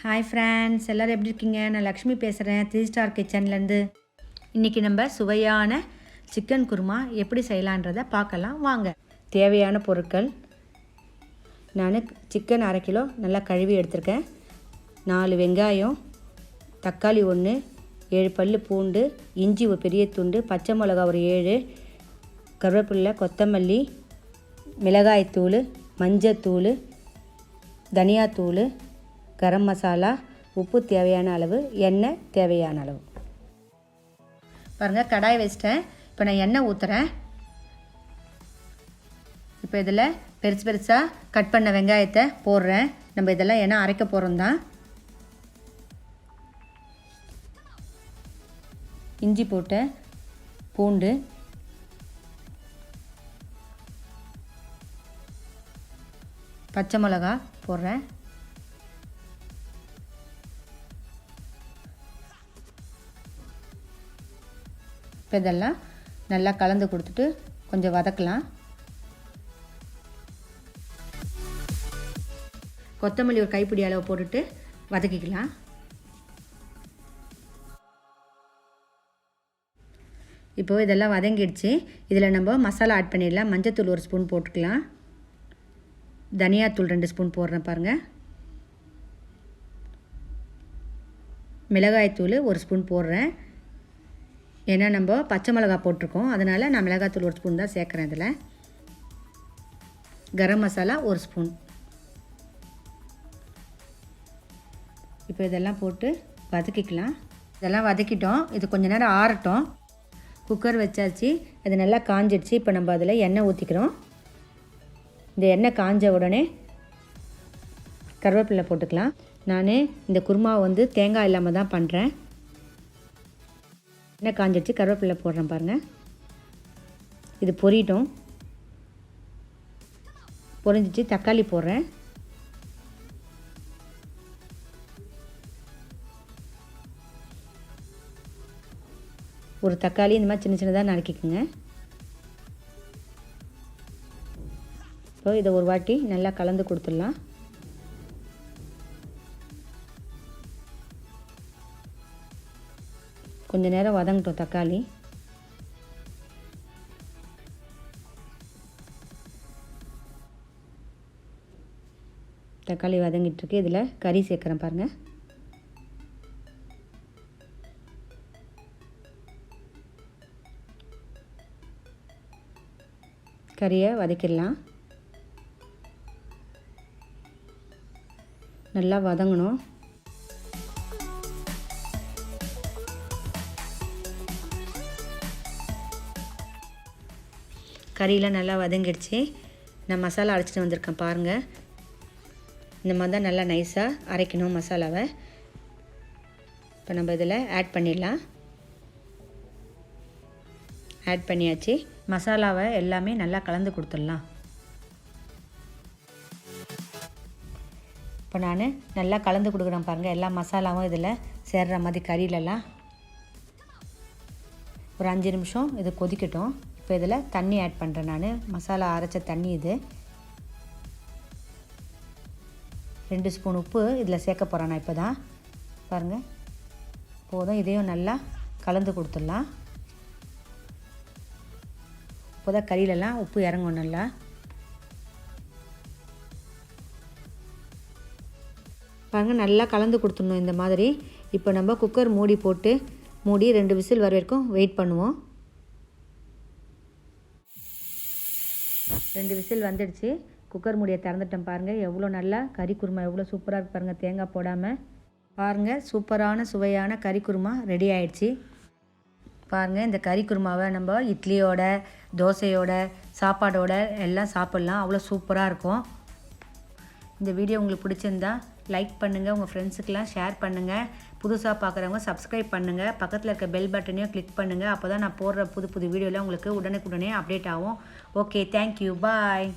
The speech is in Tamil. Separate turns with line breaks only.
ஹாய் ஃப்ரெண்ட்ஸ், எல்லோரும் எப்படி இருக்கீங்க? நான் லக்ஷ்மி பேசுகிறேன், 3 ஸ்டார் கிச்சன்லேருந்து. இன்றைக்கி நம்ம சுவையான சிக்கன் குருமா எப்படி செய்யலான்றதை பார்க்கலாம் வாங்க. தேவையான பொருட்கள்: நான் சிக்கன் 1/2 கிலோ நல்லா கழுவி எடுத்திருக்கேன். 4 வெங்காயம், தக்காளி 1, 7 பல் பூண்டு, இஞ்சி ஒரு பெரிய துண்டு, பச்சை மிளகா ஒரு 7, கருவேப்பிலை, கொத்தமல்லி, மிளகாய்த்தூள், மஞ்சத்தூள், தனியாத்தூள், கரம் மசாலா, உப்பு தேவையான அளவு, எண்ணெய் தேவையான அளவு. பாருங்கள், கடாய் வச்சிட்டேன். இப்போ நான் எண்ணெய் ஊற்றுறேன். இப்போ இதில் பெருசு பெருசாக கட் பண்ண வெங்காயத்தை போடுறேன். நம்ம இதெல்லாம் எண்ணெய் அரைக்க போகிறோம் தான். இஞ்சி போட்டு, பூண்டு, பச்சை மிளகா போடுறேன். இப்போ இதெல்லாம் நல்லா கலந்து கொடுத்துட்டு கொஞ்சம் வதக்கலாம். கொத்தமல்லி ஒரு கைப்பிடி அளவு போட்டுட்டு வதக்கிக்கலாம். இப்போது இதெல்லாம் வதங்கிடுச்சு. இதில் நம்ம மசாலா ஆட் பண்ணிடலாம். மஞ்சத்தூள் 1 ஸ்பூன் போட்டுக்கலாம். தனியாத்தூள் 2 ஸ்பூன் போடுறேன் பாருங்கள். மிளகாய்த்தூள் 1 ஸ்பூன் போடுறேன். ஏன்னா நம்ம பச்சை மிளகா போட்டிருக்கோம், அதனால் நான் மிளகாய்த்தூள் 1 ஸ்பூன் தான் சேர்க்குறேன். இதில் கரம் மசாலா 1 ஸ்பூன். இப்போ இதெல்லாம் போட்டு வதக்கிக்கலாம். இதெல்லாம் வதக்கிட்டோம். இது கொஞ்சம் நேரம் ஆறட்டும். குக்கர் வச்சாச்சு, அது நல்லா காஞ்சிடுச்சு. இப்போ நம்ம அதில் எண்ணெய் ஊற்றிக்கிறோம். இந்த எண்ணெய் காஞ்ச உடனே கருவேப்பிலை போட்டுக்கலாம். நான் இந்த குருமாவை தேங்காய் இல்லாமல் தான் பண்ணுறேன். எண்ணெய் காஞ்சிடுச்சு, கருவேப்பிலை போடுறேன் பாருங்கள். இது பொரியட்டும். பொரிஞ்சிச்சு, தக்காளி போடுறேன். ஒரு தக்காளி இந்த மாதிரி சின்ன சின்னதாக நறுக்கிக்குங்க. இப்போ இதை ஒரு வாட்டி நல்லா கலந்து கொடுத்துடலாம். கொஞ்ச நேரம் வதங்கட்டும் தக்காளி. தக்காளி வதங்கிட்டுருக்கு. இதில் கறி சேர்க்குறேன் பாருங்கள். கறியை வதக்கிடலாம். நல்லா வதங்கணும். கறியெலாம் நல்லா வதங்கிடுச்சு. நான் மசாலா அரைச்சிட்டு வந்திருக்கேன் பாருங்கள். இந்த மாதிரி தான் நல்லா நைஸாக அரைக்கணும் மசாலாவை. இப்போ நம்ம இதில் ஆட் பண்ணிடலாம். ஆட் பண்ணியாச்சு. மசாலாவை எல்லாமே நல்லா கலந்து கொடுத்துடலாம். இப்போ நான் நல்லா கலந்து கொடுக்குறேன் பாருங்கள். எல்லா மசாலாவும் இதில் சேர்கிற மாதிரி கறியிலலாம். ஒரு 5 நிமிஷம் இது கொதிக்கட்டும். இப்போ இதில் தண்ணி ஆட் பண்ணுறேன். நான் மசாலா அரைச்ச தண்ணி இது. 2 ஸ்பூன் உப்பு இதில் சேர்க்க போகிறேன் நான் இப்போ தான். பாருங்கள், போதும். இதையும் நல்லா கலந்து கொடுத்துடலாம். இப்போ தான் கறியிலலாம் உப்பு இறங்கும் நல்லா. பாருங்கள், நல்லா கலந்து கொடுத்துடணும் இந்த மாதிரி. இப்போ நம்ம குக்கர் மூடி போட்டு 2 விசில் வர வரைக்கும் வெயிட் பண்ணுவோம். 2 விசில் வந்துடுச்சு. குக்கர் மூடியை திறந்துட்டேன் பாருங்கள். எவ்வளோ நல்லா கறி குருமா எவ்வளோ சூப்பராக இருக்குது பாருங்கள், தேங்காய் போடாமல். பாருங்கள், சூப்பரான சுவையான கறி குருமா ரெடி ஆயிடுச்சு. பாருங்கள், இந்த கறி குருமாவை நம்ம இட்லியோட, தோசையோட, சாப்பாடோட எல்லாம் சாப்பிட்லாம். அவ்வளோ சூப்பராக இருக்கும். இந்த வீடியோ உங்களுக்கு பிடிச்சிருந்தா லைக் பண்ணுங்கள், உங்கள் ஃப்ரெண்ட்ஸுக்கெலாம் ஷேர் பண்ணுங்கள். புதுசாக பார்க்குறவங்க சப்ஸ்கிரைப் பண்ணுங்கள். பக்கத்தில் இருக்க பெல் பட்டனையும் கிளிக் பண்ணுங்கள். அப்போ தான் நான் போடுற புது வீடியோலாம் உங்களுக்கு உடனுக்குடனே அப்டேட் ஆகும். ஓகே, தேங்க்யூ, பாய்.